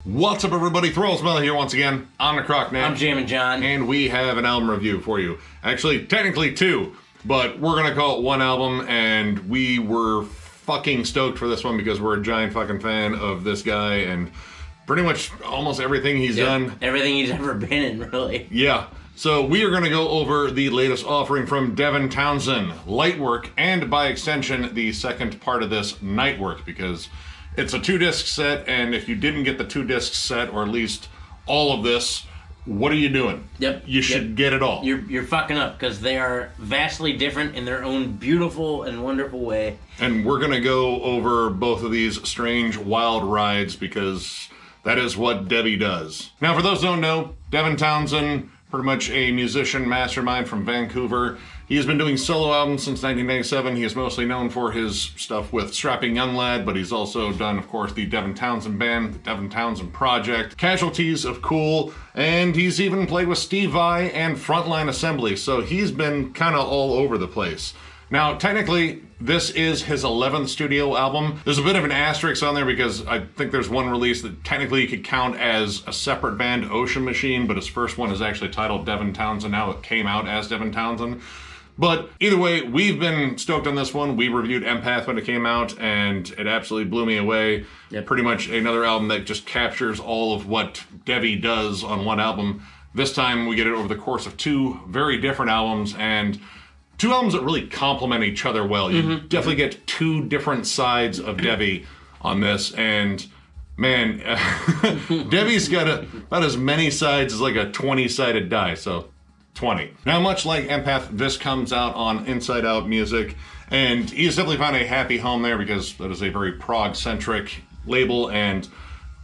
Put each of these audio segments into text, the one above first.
What's up, everybody? Thralls here once again on Necrotic. I'm Jammin John. And we have an album review for you. Actually, technically two, but we're going to call it one album, and we were fucking stoked for this one because we're a giant fucking fan of this guy and pretty much almost everything he's done. Everything he's ever been in, really. Yeah. So we are going to go over the latest offering from Devin Townsend, Lightwork, and by extension, the second part of this, Nightwork, because it's a 2-disc set, and if you didn't get the 2-disc set, or at least all of this, what are you doing? Yep. You should get it all. You're fucking up, because they are vastly different in their own beautiful and wonderful way. And we're going to go over both of these strange, wild rides, because that is what Debbie does. Now, for those who don't know, Devin Townsend, pretty much a musician mastermind from Vancouver. He has been doing solo albums since 1997. He is mostly known for his stuff with Strapping Young Lad, but he's also done, of course, the Devin Townsend Band, the Devin Townsend Project, Casualties of Cool, and he's even played with Steve Vai and Frontline Assembly, so he's been kind of all over the place. Now, technically, this is his 11th studio album. There's a bit of an asterisk on there because I think there's one release that technically you could count as a separate band, Ocean Machine, but his first one is actually titled Devin Townsend. Now it came out as Devin Townsend. But either way, we've been stoked on this one. We reviewed Empath when it came out, and it absolutely blew me away. Yep. Pretty much another album that just captures all of what Debbie does on one album. This time we get it over the course of two very different albums, and two albums that really complement each other well. You definitely get two different sides of Debbie on this, and man, Debbie's got about as many sides as like a 20-sided die, so 20. Now, much like Empath, this comes out on Inside Out Music, and he's definitely found a happy home there because that is a very prog-centric label, and,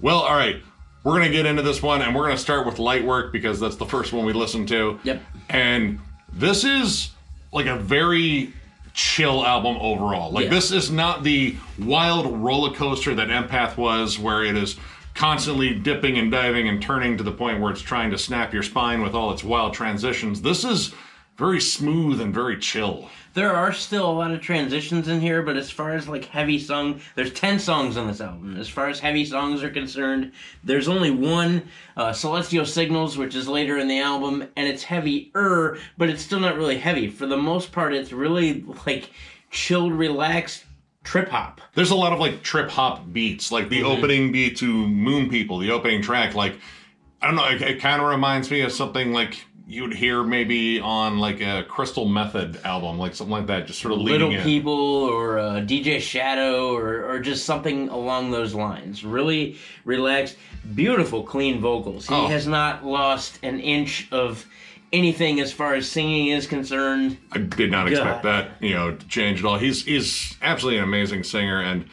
well, all right, we're going to get into this one, and we're going to start with Lightwork because that's the first one we listened to. Yep. And this is like a very chill album overall. Like, this is not the wild roller coaster that Empath was, where it is constantly dipping and diving and turning to the point where it's trying to snap your spine with all its wild transitions. This is very smooth and very chill. There are still a lot of transitions in here, but as far as like heavy song, there's 10 songs on this album. As far as heavy songs are concerned, there's only one, Celestial Signals, which is later in the album, and it's heavier, but it's still not really heavy. For the most part, it's really like chilled, relaxed trip hop. There's a lot of like trip hop beats, like the opening beat to Moon People, the opening track. Like, I don't know, it kind of reminds me of something like you'd hear maybe on like a Crystal Method album, like something like that, just sort of leading Little People or DJ Shadow or just something along those lines. Really relaxed, beautiful, clean vocals. He has not lost an inch of anything as far as singing is concerned. I did not expect that, to change at all. He's absolutely an amazing singer, and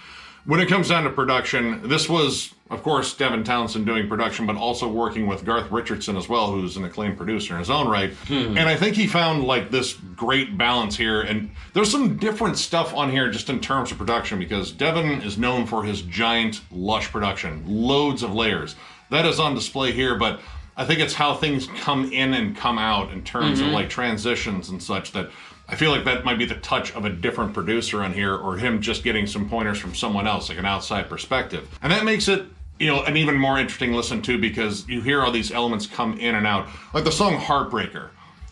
when it comes down to production, this was, of course, Devin Townsend doing production, but also working with Garth Richardson as well, who's an acclaimed producer in his own right. And I think he found like this great balance here, and there's some different stuff on here just in terms of production, because Devin is known for his giant, lush production, loads of layers. That is on display here, but I think it's how things come in and come out in terms of like transitions and such that I feel like that might be the touch of a different producer on here, or him just getting some pointers from someone else, like an outside perspective. And that makes it, an even more interesting listen too, because you hear all these elements come in and out. Like the song Heartbreaker.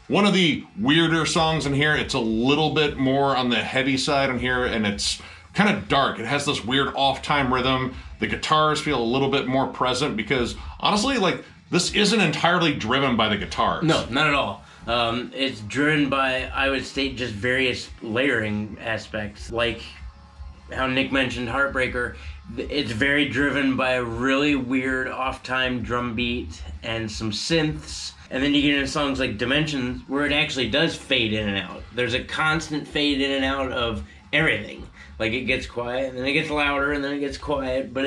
One of the weirder songs in here, it's a little bit more on the heavy side on here, and it's kind of dark. It has this weird off-time rhythm. The guitars feel a little bit more present because, honestly, like, this isn't entirely driven by the guitars. No, not at all. It's driven by, I would state, just various layering aspects. Like how Nick mentioned Heartbreaker, it's very driven by a really weird off-time drum beat and some synths. And then you get into songs like Dimensions, where it actually does fade in and out. There's a constant fade in and out of everything. Like, it gets quiet, and then it gets louder, and then it gets quiet, but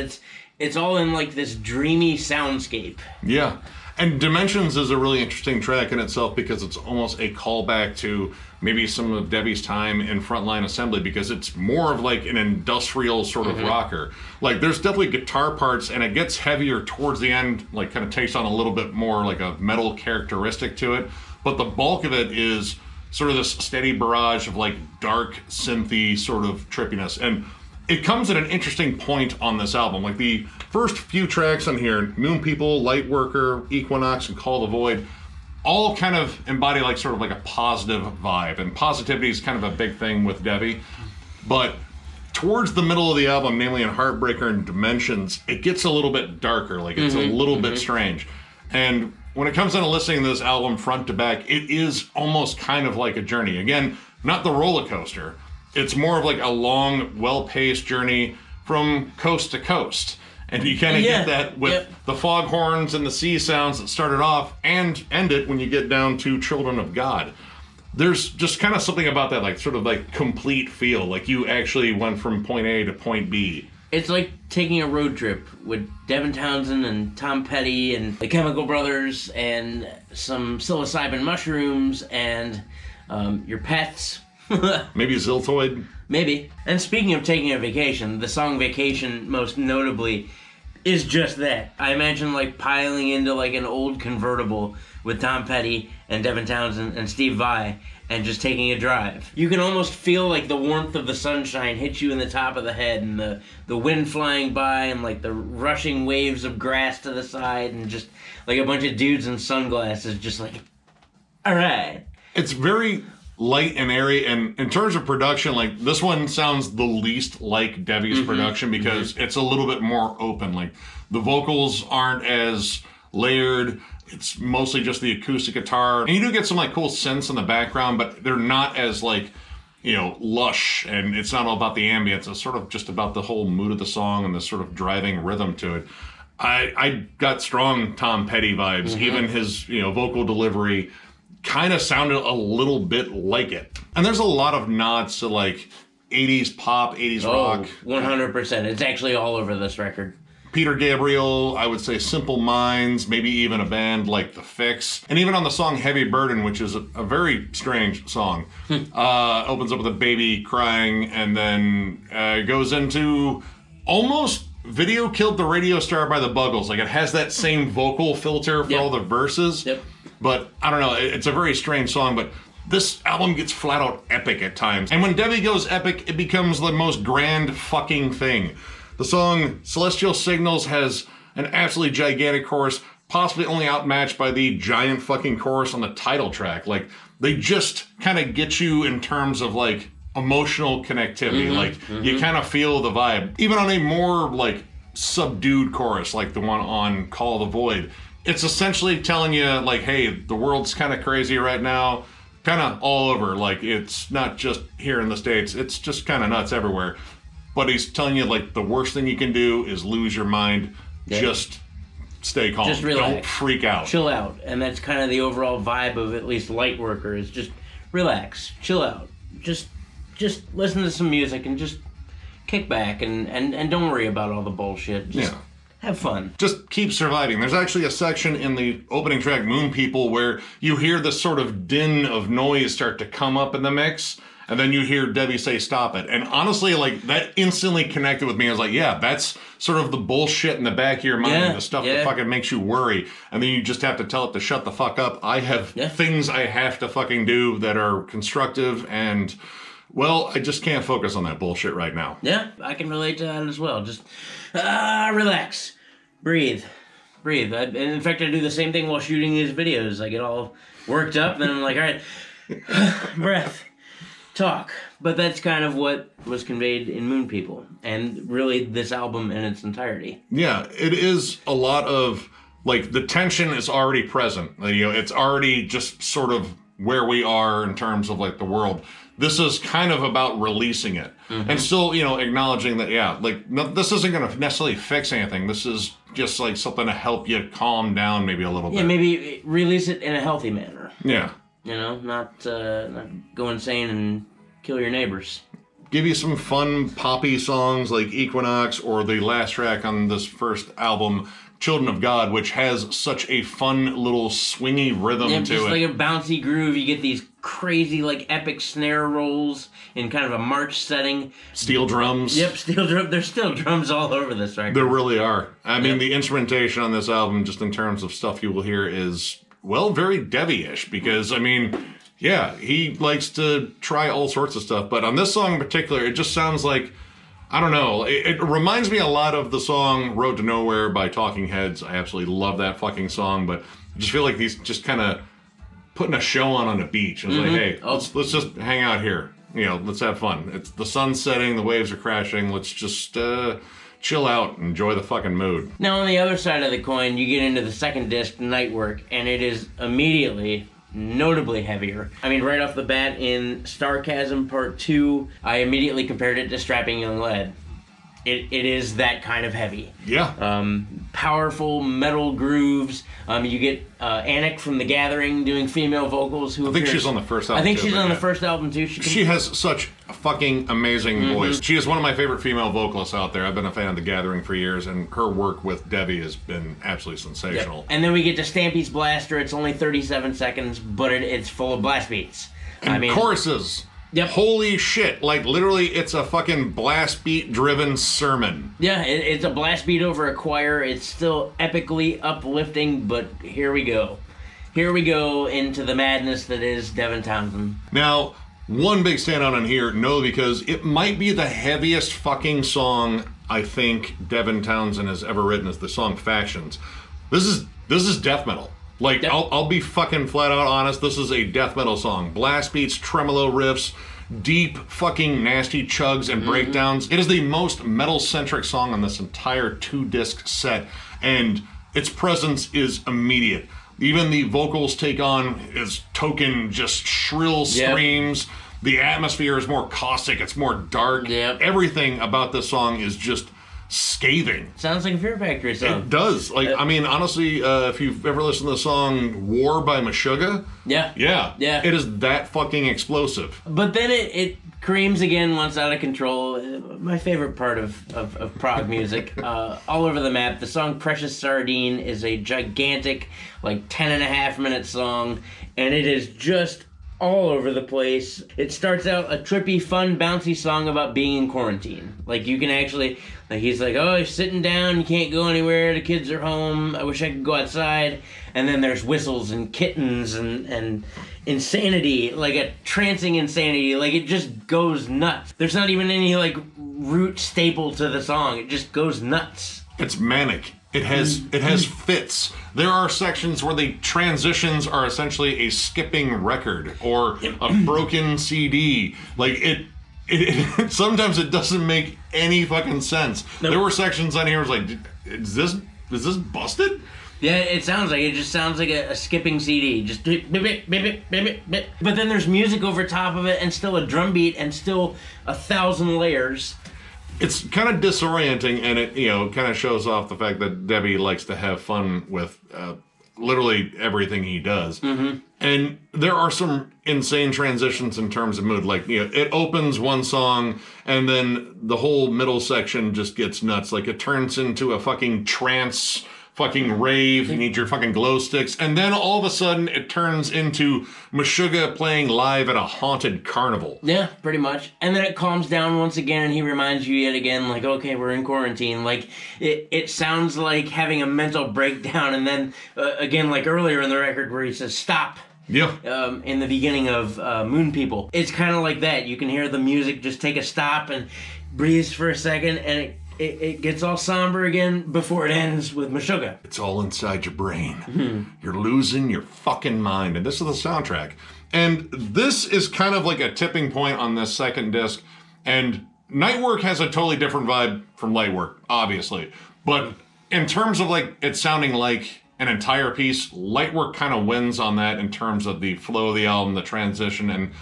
it's all in like this dreamy soundscape. Yeah. And Dimensions is a really interesting track in itself because it's almost a callback to maybe some of Debbie's time in Frontline Assembly, because it's more of like an industrial sort of rocker. Like, there's definitely guitar parts, and it gets heavier towards the end, like kind of takes on a little bit more like a metal characteristic to it. But the bulk of it is sort of this steady barrage of like dark synthy sort of trippiness. And it comes at an interesting point on this album. Like the first few tracks on here, Moon People, Lightworker, Equinox, and Call the Void, all kind of embody like sort of like a positive vibe. And positivity is kind of a big thing with Devi. But towards the middle of the album, namely in Heartbreaker and Dimensions, it gets a little bit darker. Like it's a little bit strange. And when it comes down to listening to this album front to back, it is almost kind of like a journey. Again, not the roller coaster. It's more of like a long, well-paced journey from coast to coast. And you kind of get that with the foghorns and the sea sounds that started off and end it when you get down to Children of God. There's just kind of something about that, like sort of like complete feel. Like you actually went from point A to point B. It's like taking a road trip with Devin Townsend and Tom Petty and the Chemical Brothers and some psilocybin mushrooms and your pets. Maybe Ziltoid. Maybe. And speaking of taking a vacation, the song Vacation most notably is just that. I imagine like piling into like an old convertible with Tom Petty and Devin Townsend and Steve Vai and just taking a drive. You can almost feel like the warmth of the sunshine hit you in the top of the head and the wind flying by and like the rushing waves of grass to the side and just like a bunch of dudes in sunglasses just like, all right. It's very light and airy, and in terms of production, like this one sounds the least like Devi's production because it's a little bit more open. Like the vocals aren't as layered. It's mostly just the acoustic guitar, and you do get some like cool synths in the background, but they're not as like, you know, lush, and it's not all about the ambience. It's sort of just about the whole mood of the song and the sort of driving rhythm to it. I got strong Tom Petty vibes. Even his, you know, vocal delivery kind of sounded a little bit like it. And there's a lot of nods to like 80s pop, 80s rock. 100%. It's actually all over this record. Peter Gabriel, I would say Simple Minds, maybe even a band like The Fix. And even on the song Heavy Burden, which is a very strange song, opens up with a baby crying and then goes into almost Video Killed the Radio Star by the Buggles. Like it has that same vocal filter for all the verses. But I don't know, it's a very strange song, but this album gets flat out epic at times. And when Devi goes epic, it becomes the most grand fucking thing. The song Celestial Signals has an absolutely gigantic chorus, possibly only outmatched by the giant fucking chorus on the title track. Like, they just kind of get you in terms of like emotional connectivity. You kind of feel the vibe. Even on a more like subdued chorus, like the one on Call the Void, it's essentially telling you, like, hey, the world's kind of crazy right now, kind of all over. Like, it's not just here in the States, it's just kind of nuts everywhere. But he's telling you, like, the worst thing you can do is lose your mind. Just stay calm. Just relax. Don't freak out. Chill out. And that's kind of the overall vibe of at least Lightworker, is just relax, chill out. Just listen to some music and just kick back and don't worry about all the bullshit. Just have fun. Just keep surviving. There's actually a section in the opening track, Moon People, where you hear this sort of din of noise start to come up in the mix, and then you hear Debbie say, stop it. And honestly, like, that instantly connected with me. I was like, yeah, that's sort of the bullshit in the back of your mind, the stuff that fucking makes you worry. And then you just have to tell it to shut the fuck up. I have things I have to fucking do that are constructive, and well, I just can't focus on that bullshit right now. Yeah, I can relate to that as well. Just relax, breathe. In fact, I do the same thing while shooting these videos. I get all worked up, then I'm like, all right, breath, talk. But that's kind of what was conveyed in Moon People, and really this album in its entirety. Yeah, it is a lot of, like, the tension is already present. You know, it's already just sort of where we are in terms of, like, the world. This is kind of about releasing it and still, you know, acknowledging that, this isn't going to necessarily fix anything. This is just like something to help you calm down maybe a little bit. Yeah, maybe release it in a healthy manner. Yeah. You know, not go insane and kill your neighbors. Give you some fun poppy songs like Equinox or the last track on this first album, Children of God, which has such a fun little swingy rhythm to it. Just like a bouncy groove. You get these crazy, like, epic snare rolls in kind of a march setting. Steel drums. Yep, steel drum. There's still drums all over this record. There really are. I mean, the instrumentation on this album, just in terms of stuff you will hear, is, well, very Devi-ish. Because, I mean, yeah, he likes to try all sorts of stuff. But on this song in particular, it just sounds like I don't know. It reminds me a lot of the song Road to Nowhere by Talking Heads. I absolutely love that fucking song, but I just feel like he's just kind of putting a show on a beach. It's like, hey, let's just hang out here. You know, let's have fun. It's the sun's setting, the waves are crashing. Let's just chill out and enjoy the fucking mood. Now, on the other side of the coin, you get into the second disc, Nightwork, and it is immediately notably heavier. I mean, right off the bat in Starchasm Part 2, I immediately compared it to Strapping Young Lad. It is that kind of heavy. Yeah. Powerful metal grooves. You get Anik from The Gathering doing female vocals. I think she's on the first album. I think she's on the first album too. She has such a fucking amazing voice. She is one of my favorite female vocalists out there. I've been a fan of The Gathering for years, and her work with Debbie has been absolutely sensational. Yep. And then we get to Stampy's Blaster. It's only 37 seconds, but it's full of blast beats. And choruses. Yep. Holy shit. Like, literally, it's a fucking blast beat-driven sermon. Yeah, it's a blast beat over a choir. It's still epically uplifting, but here we go. Here we go into the madness that is Devin Townsend. Now, one big standout on here, no, because it might be the heaviest fucking song I think Devin Townsend has ever written, is the song Factions. This is death metal. Like, yep. I'll be fucking flat out honest, this is a death metal song. Blast beats, tremolo riffs, deep fucking nasty chugs and breakdowns. It is the most metal-centric song on this entire 2-disc set, and its presence is immediate. Even the vocals take on is token, just shrill screams. Yep. The atmosphere is more caustic, it's more dark. Yep. Everything about this song is just scathing. Sounds like a Fear Factory song. It does. Like, I mean, honestly, if you've ever listened to the song War by Meshuggah, yeah, it is that fucking explosive. But then it creams again once out of control. My favorite part of prog music. All over the map. The song Precious Sardine is a gigantic, like 10.5-minute song, and it is just all over the place. It starts out a trippy, fun, bouncy song about being in quarantine. Like, you can actually, like, he's like, oh, you're sitting down, you can't go anywhere, the kids are home, I wish I could go outside. And then there's whistles and kittens and insanity, like a trancing insanity. Like, it just goes nuts. There's not even any, like, root staple to the song. It just goes nuts. It's manic. It has fits. There are sections where the transitions are essentially a skipping record or a broken CD. Like, it sometimes it doesn't make any fucking sense. Nope. There were sections on here where it's like, is this busted? Yeah, it just sounds like a skipping CD. Just beep, beep, beep, beep, beep, beep. But then there's music over top of it and still a drum beat and still 1,000 layers. It's kind of disorienting, and it, kind of shows off the fact that Debbie likes to have fun with literally everything he does. Mm-hmm. And there are some insane transitions in terms of mood. Like, it opens one song, and then the whole middle section just gets nuts. Like, it turns into a fucking trance fucking rave. You need your fucking glow sticks. And then all of a sudden it turns into Meshuggah playing live at a haunted carnival. Yeah, pretty much. And then it calms down once again and he reminds you yet again, like, okay, we're in quarantine. Like, it sounds like having a mental breakdown. And then, again, like earlier in the record where he says, stop. Yeah. In the beginning of Moon People. It's kind of like that. You can hear the music just take a stop and breathe for a second, and it gets all somber again before it ends with Meshuggah. It's all inside your brain. Mm-hmm. You're losing your fucking mind. And this is the soundtrack. And this is kind of like a tipping point on this second disc. And Nightwork has a totally different vibe from Lightwork, obviously. But in terms of like it sounding like an entire piece, Lightwork kind of wins on that in terms of the flow of the album, the transition, and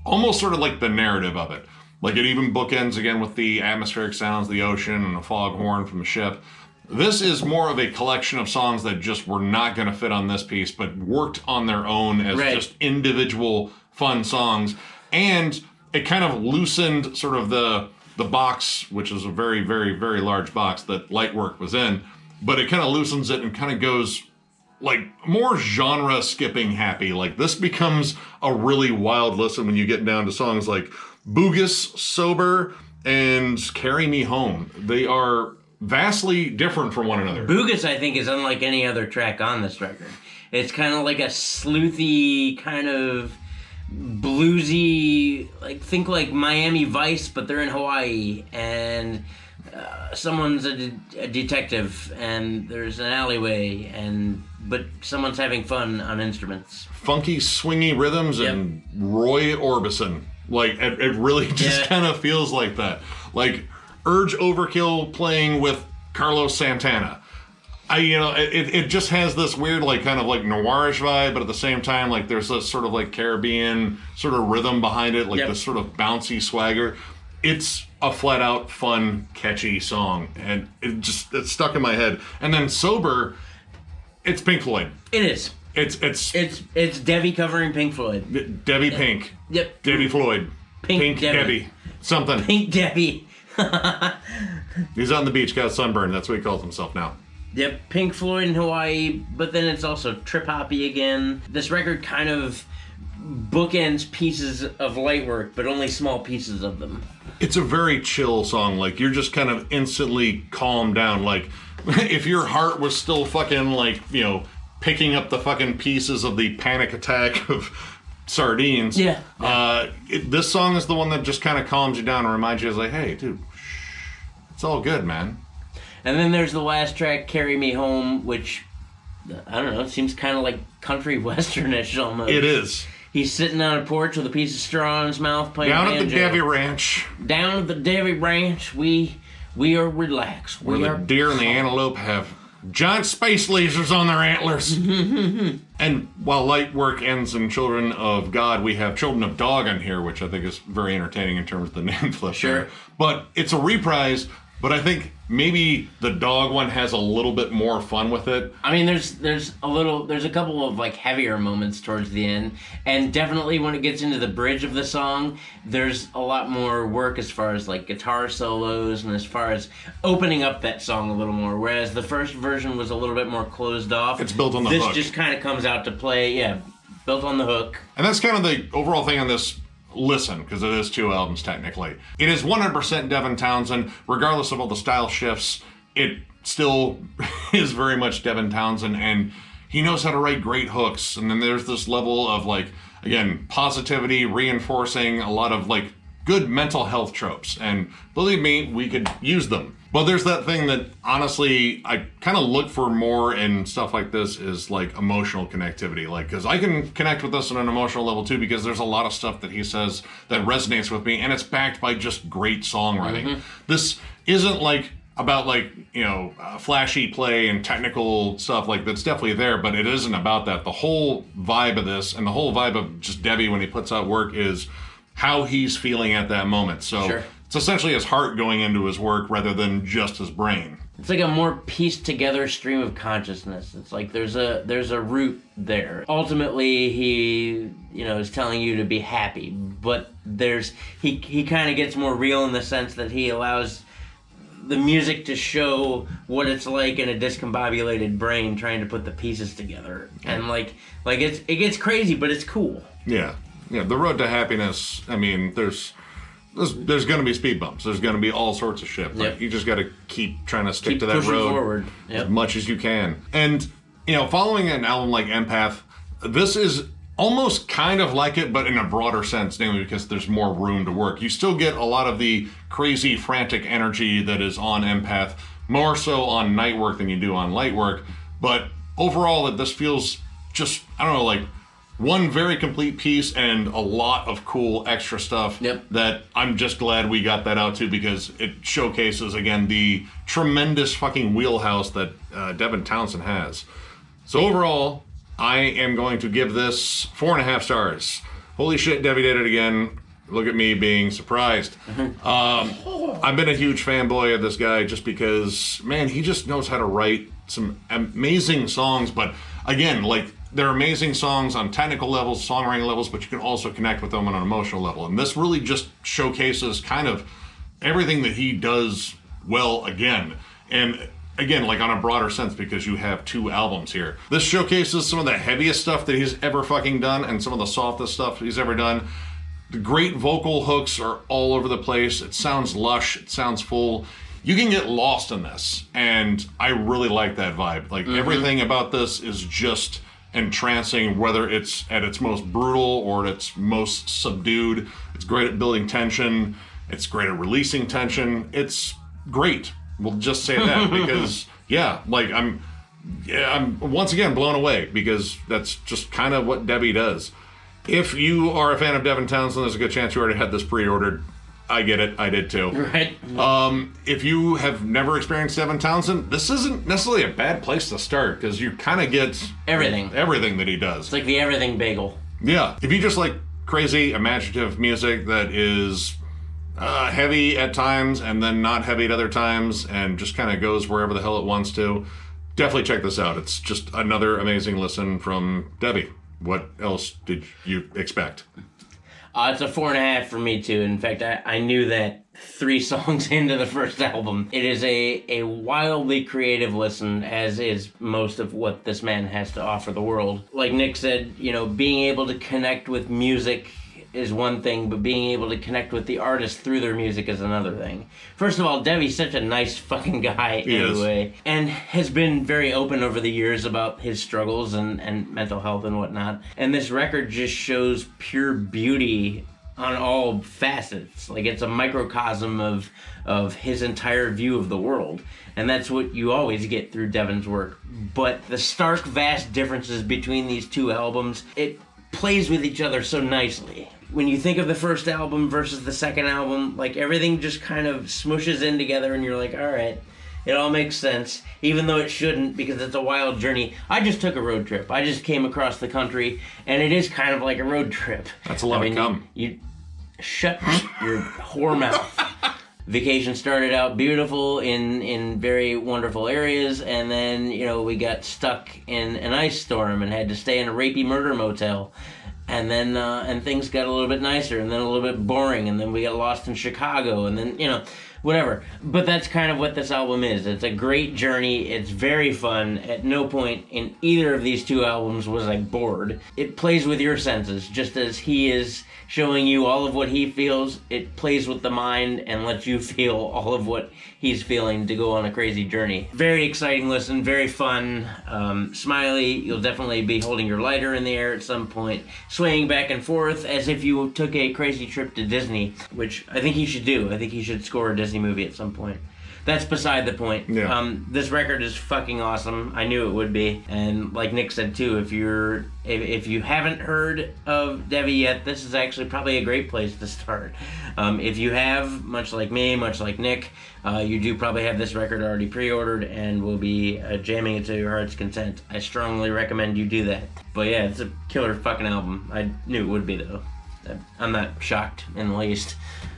almost sort of like the narrative of it. Like, it even bookends again with the atmospheric sounds, the ocean, and a foghorn from the ship. This is more of a collection of songs that just were not going to fit on this piece, but worked on their own as just individual fun songs. And it kind of loosened sort of the box, which is a very, very, very large box that Lightwork was in. But it kind of loosens it and kind of goes, like, more genre skipping happy. Like, this becomes a really wild listen when you get down to songs like Boogus, Sober, and Carry Me Home. They are vastly different from one another. Boogus, I think, is unlike any other track on this record. It's kind of like a sleuthy, kind of bluesy, like think like Miami Vice, but they're in Hawaii, and someone's a detective, and there's an alleyway, but someone's having fun on instruments. Funky, swingy rhythms and Roy Orbison. Like, it really just kind of feels like that. Like, Urge Overkill playing with Carlos Santana. It just has this weird, like, kind of like noirish vibe, but at the same time, like, there's this sort of like Caribbean sort of rhythm behind it, like this sort of bouncy swagger. It's a flat out fun, catchy song, and it's stuck in my head. And then Sober, it's Pink Floyd. It is. It's Debbie covering Pink Floyd. Debbie Pink. Yep. Debbie Floyd. Pink Debbie. Something. Pink Debbie. He's on the beach, got sunburned. That's what he calls himself now. Yep, Pink Floyd in Hawaii, but then it's also trip-hoppy again. This record kind of bookends pieces of Lightwork, but only small pieces of them. It's a very chill song. Like, you're just kind of instantly calmed down. Like, if your heart was still fucking, like, picking up the fucking pieces of the panic attack of sardines. This song is the one that just kind of calms you down and reminds you, like, hey, dude, it's all good, man. And then there's the last track, Carry Me Home, which, I don't know, seems kind of like country westernish almost. It is. He's sitting on a porch with a piece of straw in his mouth playing Down banjo. at the Debbie Ranch. Down at the Debbie Ranch, we are relaxed. Where the deer and the antelope have giant space lasers on their antlers. And while Lightwork ends in Children of God, we have Children of Dog on here, which I think is very entertaining in terms of the name flip. Sure. But it's a reprise, but I think maybe the dog one has a little bit more fun with it. I mean, there's a couple of like heavier moments towards the end, and definitely when it gets into the bridge of the song, there's a lot more work as far as like guitar solos and as far as opening up that song a little more. Whereas the first version was a little bit more closed off. It's built on the hook. hook. This just kind of comes out to play, built on the hook. And that's kind of the overall thing on this listen, because it is 2 albums technically. It is 100% Devin Townsend, regardless of all the style shifts. It still is very much Devin Townsend, and he knows how to write great hooks. And then there's this level of, like, again, positivity, reinforcing a lot of, like, good mental health tropes. And believe me, we could use them. But there's that thing that, honestly, I kind of look for more in stuff like this is, like, emotional connectivity. Like, because I can connect with this on an emotional level, too, because there's a lot of stuff that he says that resonates with me, and it's backed by just great songwriting. This isn't, like, about, like, flashy play and technical stuff. Like, that's definitely there, but it isn't about that. The whole vibe of this, and the whole vibe of just Debbie when he puts out work, is how he's feeling at that moment. So it's essentially his heart going into his work rather than just his brain. It's like a more pieced together stream of consciousness. It's like there's a root there. Ultimately, he is telling you to be happy, but he kind of gets more real in the sense that he allows the music to show what it's like in a discombobulated brain trying to put the pieces together. And like it gets crazy, but it's cool. Yeah. The road to happiness. I mean, there's going to be speed bumps. There's going to be all sorts of shit. Like, you just got to keep trying to stick to that road forward. as much as you can. And following an album like Empath, this is almost kind of like it, but in a broader sense, namely because there's more room to work. You still get a lot of the crazy, frantic energy that is on Empath, more so on Nightwork than you do on Lightwork. But overall, this feels just, I don't know, like one very complete piece and a lot of cool extra stuff that I'm just glad we got that out too, because it showcases, again, the tremendous fucking wheelhouse that Devin Townsend has. So overall, I am going to give this 4.5 stars. Holy shit, Debbie did it again. Look at me being surprised. I've been a huge fanboy of this guy just because, man, he just knows how to write some amazing songs. But again, like, they're amazing songs on technical levels, songwriting levels, but you can also connect with them on an emotional level. And this really just showcases kind of everything that he does well again. And again, like on a broader sense, because you have 2 albums here. This showcases some of the heaviest stuff that he's ever fucking done and some of the softest stuff he's ever done. The great vocal hooks are all over the place. It sounds lush. It sounds full. You can get lost in this. And I really like that vibe. Like, everything about this is just entrancing, whether it's at its most brutal or at its most subdued. It's great at building tension. It's great at releasing tension. It's great. We'll just say that because, I'm once again blown away because that's just kind of what Debbie does. If you are a fan of Devin Townsend, there's a good chance you already had this pre-ordered. I get it. I did too. Right. If you have never experienced Devin Townsend, this isn't necessarily a bad place to start because you kind of get everything that he does. It's like the everything bagel. Yeah. If you just like crazy, imaginative music that is heavy at times and then not heavy at other times and just kind of goes wherever the hell it wants to, definitely check this out. It's just another amazing listen from Debbie. What else did you expect? It's a 4.5 for me too. In fact, I knew that 3 songs into the first album. It is a wildly creative listen, as is most of what this man has to offer the world. Like Nick said, being able to connect with music is one thing, but being able to connect with the artist through their music is another thing. First of all, Debbie's such a nice fucking guy anyway, and has been very open over the years about his struggles and mental health and whatnot. And this record just shows pure beauty on all facets. Like, it's a microcosm of his entire view of the world. And that's what you always get through Devin's work. But the stark, vast differences between these 2 albums, it plays with each other so nicely. When you think of the first album versus the second album, like, everything just kind of smooshes in together and you're like, all right, it all makes sense, even though it shouldn't, because it's a wild journey. I just took a road trip. I just came across the country, and it is kind of like a road trip. That's a lot of cum. You shut your whore mouth. Vacation started out beautiful in very wonderful areas, and then, we got stuck in an ice storm and had to stay in a rapey murder motel. And then and things got a little bit nicer, and then a little bit boring, and then we got lost in Chicago, and then, whatever. But that's kind of what this album is. It's a great journey. It's very fun. At no point in either of these 2 albums was I bored. It plays with your senses, just as he is showing you all of what he feels. It plays with the mind and lets you feel all of what he's feeling to go on a crazy journey. Very exciting listen, very fun, smiley. You'll definitely be holding your lighter in the air at some point, swaying back and forth as if you took a crazy trip to Disney, which I think he should do. I think he should score a Disney movie at some point. That's beside the point. Yeah. This record is fucking awesome. I knew it would be. And like Nick said too, if you haven't heard of Debbie yet, this is actually probably a great place to start. If you have, much like me, much like Nick, you do probably have this record already pre-ordered and will be jamming it to your heart's content. I strongly recommend you do that. But yeah, it's a killer fucking album. I knew it would be though. I'm not shocked in the least.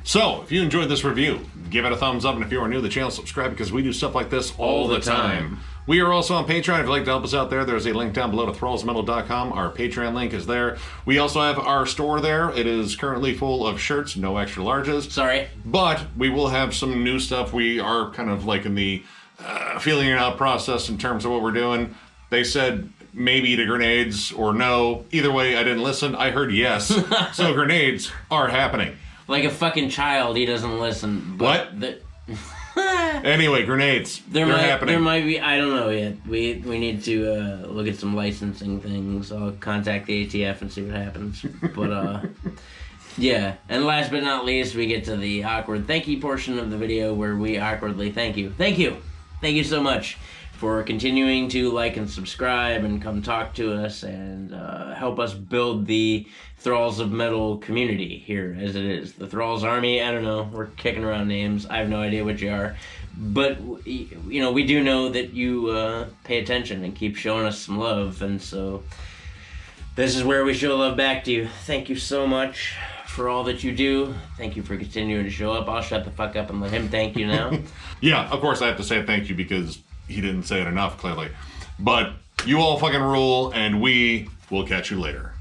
So, if you enjoyed this review, give it a thumbs up, and if you are new to the channel, subscribe, because we do stuff like this all the time. We are also on Patreon. If you'd like to help us out there, there's a link down below to thrallsmetal.com. Our Patreon link is there. We also have our store there. It is currently full of shirts, no extra larges. Sorry. But we will have some new stuff. We are kind of like in the feeling it out process in terms of what we're doing. They said maybe to grenades or no. Either way, I didn't listen. I heard yes. So grenades are happening. Like a fucking child, he doesn't listen. But what? Anyway, grenades. They're happening. There might be, I don't know yet. We need to look at some licensing things. I'll contact the ATF and see what happens. But, yeah. And last but not least, we get to the awkward thank you portion of the video where we awkwardly thank you. Thank you. Thank you so much for continuing to like and subscribe and come talk to us and help us build the Thralls of Metal community here as it is. The Thralls Army, I don't know, we're kicking around names. I have no idea what you are. But, we do know that you pay attention and keep showing us some love. And so this is where we show love back to you. Thank you so much for all that you do. Thank you for continuing to show up. I'll shut the fuck up and let him thank you now. Yeah, of course I have to say thank you because he didn't say it enough, clearly. But you all fucking rule, and we will catch you later.